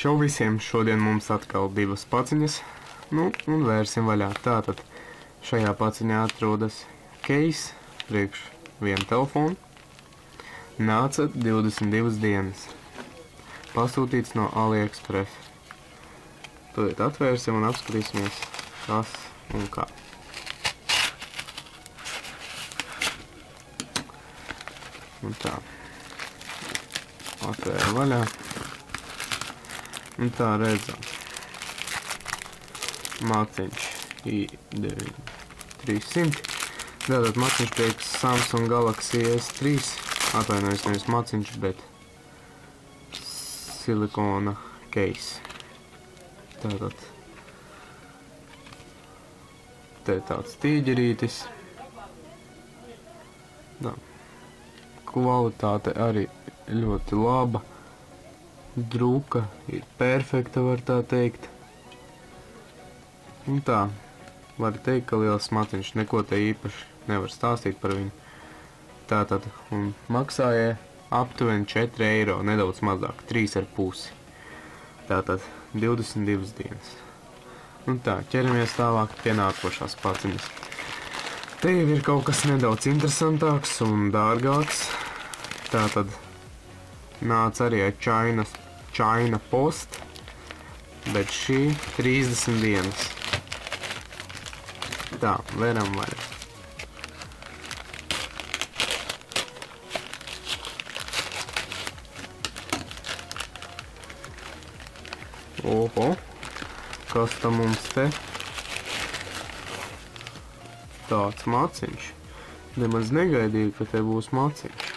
Čau visiem! Šodien mums atkal divas paciņas, un vērsim vaļā. Tātad šajā paciņā atrodas case priekš vienu telefonu. Nāca 22 dienas. Pasūtīts no AliExpress. Tad atvērsim un apskatīsimies, kas un kā. Un tā. Atvēra vaļā. Un tā redzam. Maciņš i9300. Tātad maciņš priekš Samsung Galaxy S3. Atvainojos, nevis maciņš, bet silikona case. Tātad te tāds tīģerītis. Kvalitāte arī ļoti laba. Druka ir perfekta, var tā teikt. Un tā, var teikt, ka liels maciņš, neko te īpaši nevar stāstīt par viņu. Tātad, un maksāja aptuveni 4 eiro, nedaudz mazāk, 3,5. Tātad, 22 dienas. Un tā, ķeramies tālāk pie nākošās paciņas. Te jau ir kaut kas nedaudz interesantāks un dārgāks. Tātad, nāca arī ar China Post, bet šī 30 dienas. Tā, veram vaļā. Oho, kas tam mums te? Tāds maciņš. Nemaz negaidīju, ka te būs maciņš.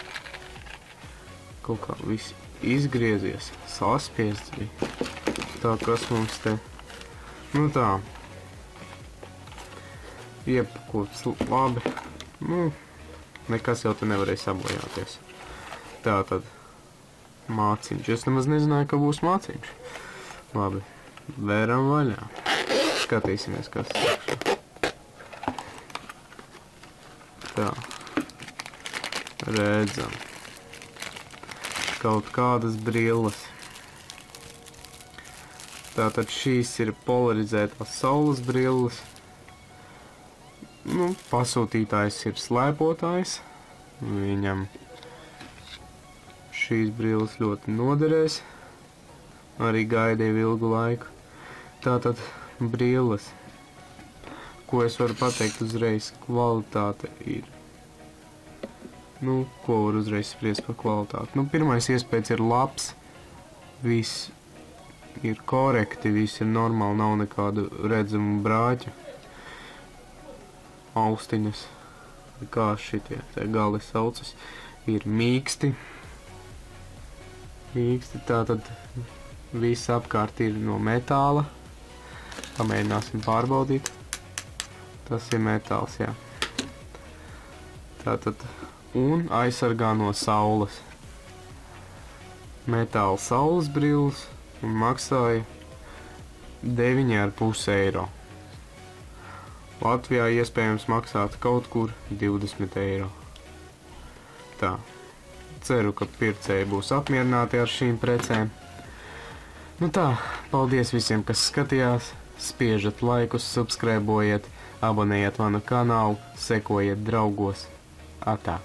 Kaut kā viss izgriezies, saspiests bija. Tā, kas mums te? Nu tā. Iepakots labi. Nekas jau te nevarēja sabojāties. Tā tad. Māciņš. Es nemaz nezināju, ka būs māciņš. Labi. Vēram vaļā. Skatīsimies, kas iekšā. Tā. Redzam. Kaut kādas brilles. Tātad šīs ir polarizētās saules brilles. Pasūtītājs ir slēpotājs. Viņam šīs brilles ļoti noderēs. Arī gaidīju ilgu laiku. Tātad brilles. Ko es varu pateikt uzreiz? Kvalitāte ir. Ko var uzreiz spriest par kvalitāti? Pirmais iespējas ir labs, viss ir korekti, viss ir normāli, nav nekādu redzamu brāķu. Austiņas, kā šitie te gali saucas, ir mīksti. Tātad viss apkārt ir no metāla. Pamēģināsim pārbaudīt. Tas ir metāls, jā. Tātad un aizsargā no saules. Metāla saules brilles un maksāja 9,5 eiro. Latvijā iespējams maksāt kaut kur 20 eiro. Tā. Ceru, ka pircēji būs apmierināti ar šīm precēm. Tā, paldies visiem, kas skatījās. Spiežat laikus, subscribojiet, abonējiet manu kanālu, sekojiet draugos. Atā.